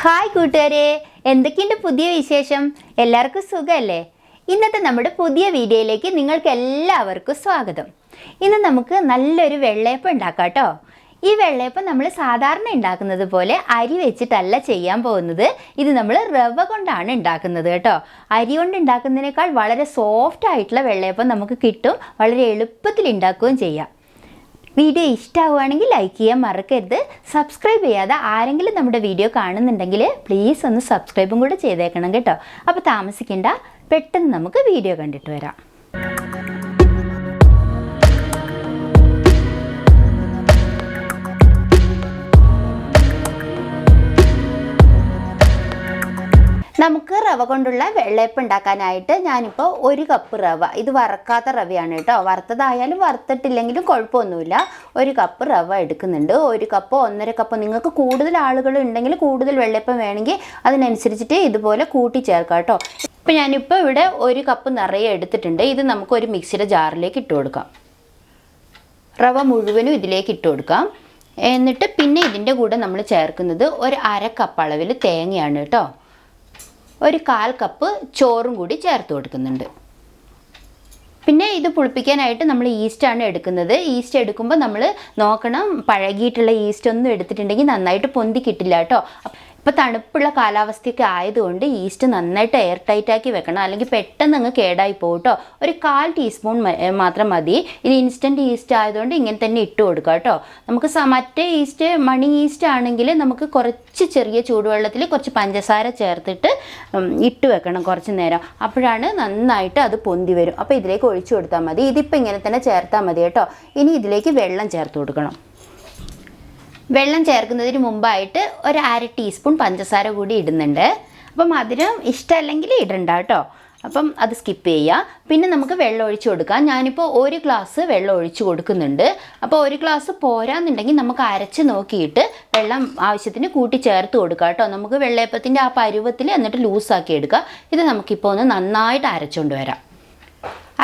Hi കൂട്ടുകാരെ, എന്തൊക്കെയുണ്ട് പുതിയ വിശേഷം? എല്ലാവർക്കും സുഖമല്ലേ? ഇന്നത്തെ നമ്മുടെ പുതിയ വീഡിയോയിലേക്ക് നിങ്ങൾക്ക് എല്ലാവർക്കും സ്വാഗതം. ഇന്ന് നമുക്ക് നല്ലൊരു വെള്ളയപ്പം ഉണ്ടാക്കാം കേട്ടോ. ഈ വെള്ളയപ്പം നമ്മൾ സാധാരണ ഉണ്ടാക്കുന്നത് പോലെ അരി വെച്ചിട്ടല്ല ചെയ്യാൻ പോകുന്നത്. ഇത് നമ്മൾ റവ കൊണ്ടാണ് ഉണ്ടാക്കുന്നത് കേട്ടോ. അരി കൊണ്ട് ഉണ്ടാക്കുന്നതിനേക്കാൾ വളരെ സോഫ്റ്റ് ആയിട്ടുള്ള വെള്ളയപ്പം നമുക്ക് കിട്ടും. വളരെ എളുപ്പത്തിൽ ഉണ്ടാക്കുകയും ചെയ്യാം. വീഡിയോ ഇഷ്ടമാവുകയാണെങ്കിൽ ലൈക്ക് ചെയ്യാൻ മറക്കരുത്. സബ്സ്ക്രൈബ് ചെയ്യാതെ ആരെങ്കിലും നമ്മുടെ വീഡിയോ കാണുന്നുണ്ടെങ്കിൽ പ്ലീസ് ഒന്ന് സബ്സ്ക്രൈബും കൂടെ ചെയ്തേക്കണം കേട്ടോ. അപ്പോൾ താമസിക്കേണ്ട, പെട്ടെന്ന് നമുക്ക് വീഡിയോ കണ്ടിട്ട് വരാം. നമുക്ക് റവ കൊണ്ടുള്ള വെള്ളയപ്പം ഉണ്ടാക്കാനായിട്ട് ഞാനിപ്പോൾ 1 കപ്പ് റവ, ഇത് വറക്കാത്ത റവയാണ് കേട്ടോ. വറുത്തതായാലും വറുത്തിട്ടില്ലെങ്കിലും കുഴപ്പമൊന്നുമില്ല. 1 കപ്പ് റവ എടുക്കുന്നുണ്ട്. 1 കപ്പോ 1.5 കപ്പോ, നിങ്ങൾക്ക് കൂടുതൽ ആളുകൾ ഉണ്ടെങ്കിൽ കൂടുതൽ വെള്ളയപ്പം വേണമെങ്കിൽ അതിനനുസരിച്ചിട്ട് ഇതുപോലെ കൂട്ടി ചേർക്കാം കേട്ടോ. ഇപ്പോൾ ഞാനിപ്പോൾ ഇവിടെ 1 കപ്പ് നിറയെ എടുത്തിട്ടുണ്ട്. ഇത് നമുക്കൊരു മിക്സിയുടെ ജാറിലേക്ക് ഇട്ട് കൊടുക്കാം. റവ മുഴുവനും ഇതിലേക്ക് ഇട്ട് കൊടുക്കാം. എന്നിട്ട് പിന്നെ ഇതിൻ്റെ കൂടെ നമ്മൾ ചേർക്കുന്നത് 1/2 കപ്പ് അളവിൽ തേങ്ങയാണ് കേട്ടോ. 1/4 കപ്പ് ചോറും കൂടി ചേർത്ത് കൊടുക്കുന്നുണ്ട്. പിന്നെ ഇത് പുളിപ്പിക്കാനായിട്ട് നമ്മൾ ഈസ്റ്റാണ് എടുക്കുന്നത്. ഈസ്റ്റ് എടുക്കുമ്പോൾ നമ്മൾ നോക്കണം, പഴകിയിട്ടുള്ള ഈസ്റ്റ് ഒന്നും എടുത്തിട്ടുണ്ടെങ്കിൽ നന്നായിട്ട് പൊന്തി കിട്ടില്ല കേട്ടോ. ഇപ്പോൾ തണുപ്പുള്ള കാലാവസ്ഥയൊക്കെ ആയതുകൊണ്ട് ഈസ്റ്റ് നന്നായിട്ട് എയർ ടൈറ്റാക്കി വെക്കണം, അല്ലെങ്കിൽ പെട്ടെന്ന് അങ്ങ് കേടായി പോകും കേട്ടോ. 1/4 ടീസ്പൂൺ മാത്രം മതി. ഇത് ഇൻസ്റ്റൻറ്റ് ഈസ്റ്റ് ആയതുകൊണ്ട് ഇങ്ങനെ തന്നെ ഇട്ട് കൊടുക്കുക കേട്ടോ. നമുക്ക് മറ്റേ ഈസ്റ്റ്, മണി ഈസ്റ്റ് ആണെങ്കിൽ നമുക്ക് കുറച്ച് ചെറിയ ചൂടുവെള്ളത്തിൽ കുറച്ച് പഞ്ചസാര ചേർത്തിട്ട് ഇട്ട് വെക്കണം കുറച്ച് നേരം. അപ്പോഴാണ് നന്നായിട്ട് അത് പൊന്തി വരും. അപ്പോൾ ഇതിലേക്ക് ഒഴിച്ചു കൊടുത്താൽ മതി. ഇതിപ്പോൾ ഇങ്ങനെ തന്നെ ചേർത്താൽ മതി കേട്ടോ. ഇനി ഇതിലേക്ക് വെള്ളം ചേർത്ത് കൊടുക്കണം. വെള്ളം ചേർക്കുന്നതിന് മുമ്പായിട്ട് 1/2 ടീസ്പൂൺ പഞ്ചസാര കൂടി ഇടുന്നുണ്ട്. അപ്പം മധുരം ഇഷ്ടമല്ലെങ്കിൽ ഇടണ്ട കേട്ടോ. അപ്പം അത് സ്കിപ്പ് ചെയ്യുക. പിന്നെ നമുക്ക് വെള്ളം ഒഴിച്ച് കൊടുക്കാം. ഞാനിപ്പോൾ 1 ഗ്ലാസ് വെള്ളം ഒഴിച്ച് കൊടുക്കുന്നുണ്ട്. അപ്പോൾ 1 ഗ്ലാസ് പോരാന്നുണ്ടെങ്കിൽ നമുക്ക് അരച്ച് നോക്കിയിട്ട് വെള്ളം ആവശ്യത്തിന് കൂട്ടി ചേർത്ത് കൊടുക്കാം കേട്ടോ. നമുക്ക് വെള്ളയപ്പത്തിൻ്റെ ആ പരുവത്തിൽ എന്നിട്ട് ലൂസാക്കി എടുക്കുക. ഇത് നമുക്കിപ്പോൾ ഒന്ന് നന്നായിട്ട് അരച്ചുകൊണ്ട് വരാം.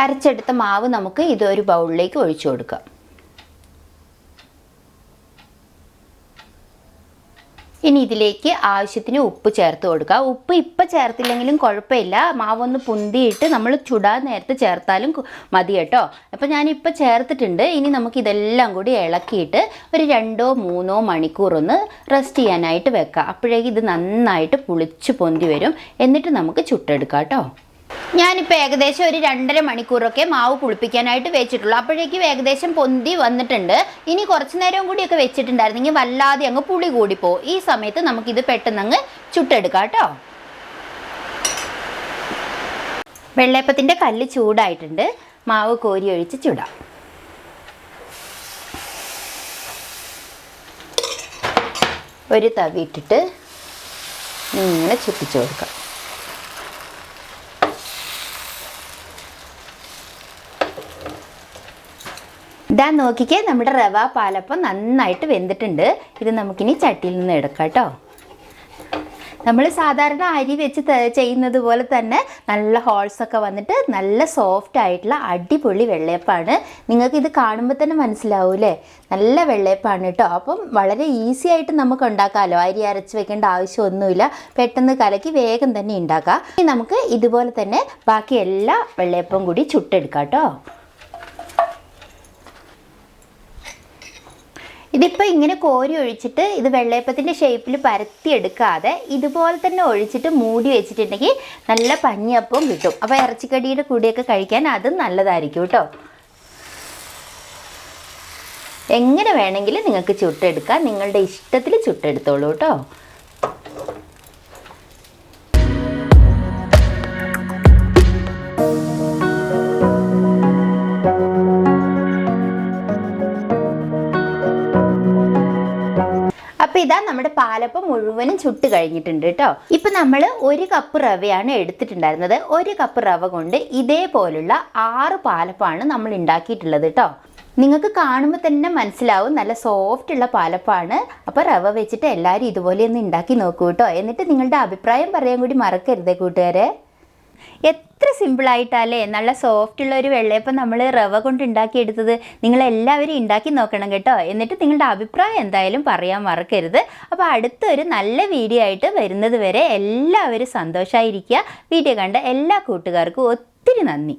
അരച്ചെടുത്ത മാവ് നമുക്ക് ഇതൊരു ബൗളിലേക്ക് ഒഴിച്ചു കൊടുക്കാം. ഇനി ഇതിലേക്ക് ആവശ്യത്തിന് ഉപ്പ് ചേർത്ത് കൊടുക്കുക. ഉപ്പ് ഇപ്പം ചേർത്തില്ലെങ്കിലും കുഴപ്പമില്ല. മാവൊന്ന് പൊന്തിയിട്ട് നമ്മൾ ചുടാൻ നേരത്തെ ചേർത്താലും മതി കേട്ടോ. അപ്പോൾ ഞാനിപ്പോൾ ചേർത്തിട്ടുണ്ട്. ഇനി നമുക്കിതെല്ലാം കൂടി ഇളക്കിയിട്ട് ഒരു 2-3 മണിക്കൂറൊന്ന് റെസ്റ്റ് ചെയ്യാനായിട്ട് വെക്കാം. അപ്പോഴേക്കും ഇത് നന്നായിട്ട് പുളിച്ച് പൊന്തി വരും. എന്നിട്ട് നമുക്ക് ചുട്ടെടുക്കാം കേട്ടോ. ഞാനിപ്പോൾ ഏകദേശം ഒരു 2.5 മണിക്കൂറൊക്കെ മാവ് പുളിപ്പിക്കാനായിട്ട് വെച്ചിട്ടുള്ളൂ. അപ്പോഴേക്കും ഏകദേശം പൊന്തി വന്നിട്ടുണ്ട്. ഇനി കുറച്ച് നേരം കൂടിയൊക്കെ വെച്ചിട്ടുണ്ടായിരുന്നെങ്കിൽ വല്ലാതെ അങ്ങ് പുളി കൂടിപ്പോവും. ഈ സമയത്ത് നമുക്കിത് പെട്ടെന്ന് അങ്ങ് ചുട്ടെടുക്കാം കേട്ടോ. വെള്ളയപ്പത്തിൻ്റെ കല്ല് ചൂടായിട്ടുണ്ട്. മാവ് കോരി ഒഴിച്ച് ചുടാം. ഒരു തവി ഇട്ടിട്ട് ഇങ്ങനെ ചുറ്റിച്ചു കൊടുക്കാം. ഇതാ നോക്കിക്കേ, നമ്മുടെ റവ പാലപ്പം നന്നായിട്ട് വെന്തിട്ടുണ്ട്. ഇത് നമുക്കിനി ചട്ടിയിൽ നിന്ന് എടുക്കാം കേട്ടോ. നമ്മൾ സാധാരണ അരി വെച്ച് ചെയ്യുന്നത് പോലെ തന്നെ നല്ല ഹോൾസൊക്കെ വന്നിട്ട് നല്ല സോഫ്റ്റ് ആയിട്ടുള്ള അടിപൊളി വെള്ളയപ്പമാണ്. നിങ്ങൾക്കിത് കാണുമ്പോൾ തന്നെ മനസ്സിലാവൂലേ, നല്ല വെള്ളയപ്പമാണ് കേട്ടോ. അപ്പം വളരെ ഈസി ആയിട്ട് നമുക്ക് ഉണ്ടാക്കാമല്ലോ. അരി അരച്ച് വെക്കേണ്ട ആവശ്യമൊന്നുമില്ല. പെട്ടെന്ന് കലക്കി വേഗം തന്നെ ഉണ്ടാക്കാം. ഇനി നമുക്ക് ഇതുപോലെ തന്നെ ബാക്കി എല്ലാ വെള്ളയപ്പവും കൂടി ചുട്ടെടുക്കാം കേട്ടോ. ഇതിപ്പോൾ ഇങ്ങനെ കോരി ഒഴിച്ചിട്ട് ഇത് വെള്ളയപ്പത്തിൻ്റെ ഷേപ്പിൽ പരത്തിയെടുക്കാതെ ഇതുപോലെ തന്നെ ഒഴിച്ചിട്ട് മൂടി വെച്ചിട്ടുണ്ടെങ്കിൽ നല്ല പഞ്ഞിയപ്പം കിട്ടും. അപ്പോൾ ഇറച്ചിക്കടിയുടെ കൂടെയൊക്കെ കഴിക്കാൻ അതും നല്ലതായിരിക്കും കേട്ടോ. എങ്ങനെ വേണമെങ്കിലും നിങ്ങൾക്ക് ചുട്ടെടുക്കാം. നിങ്ങളുടെ ഇഷ്ടത്തിൽ ചുട്ടെടുത്തോളൂ കേട്ടോ. അപ്പോൾ ഇതാ നമ്മുടെ പാലപ്പം മുഴുവനും ചുട്ട് കഴിഞ്ഞിട്ടുണ്ട് കേട്ടോ. ഇപ്പം നമ്മൾ 1 കപ്പ് റവയാണ് എടുത്തിട്ടുണ്ടായിരുന്നത്. 1 കപ്പ് റവ കൊണ്ട് ഇതേപോലുള്ള 6 പാലപ്പമാണ് നമ്മൾ ഉണ്ടാക്കിയിട്ടുള്ളത് കേട്ടോ. നിങ്ങൾക്ക് കാണുമ്പോൾ തന്നെ മനസ്സിലാവും നല്ല സോഫ്റ്റ് ഉള്ള പാലപ്പമാണ്. അപ്പോൾ റവ വെച്ചിട്ട് എല്ലാവരും ഇതുപോലെ ഒന്ന് ഉണ്ടാക്കി നോക്കൂ കേട്ടോ. എന്നിട്ട് നിങ്ങളുടെ അഭിപ്രായം പറയാൻ കൂടി മറക്കരുതേ കൂട്ടുകാരെ. എത്ര സിമ്പിളായിട്ടല്ലേ നല്ല സോഫ്റ്റുള്ള ഒരു വെള്ളയപ്പം നമ്മൾ റവ കൊണ്ട് ഉണ്ടാക്കിയെടുത്തത്. നിങ്ങളെല്ലാവരും ഉണ്ടാക്കി നോക്കണം കേട്ടോ. എന്നിട്ട് നിങ്ങളുടെ അഭിപ്രായം എന്തായാലും പറയാൻ മറക്കരുത്. അപ്പോൾ അടുത്തൊരു നല്ല വീഡിയോ ആയിട്ട് വരുന്നത് വരെ എല്ലാവരും സന്തോഷമായിരിക്കുക. വീഡിയോ കണ്ട എല്ലാ കൂട്ടുകാർക്കും ഒത്തിരി നന്ദി.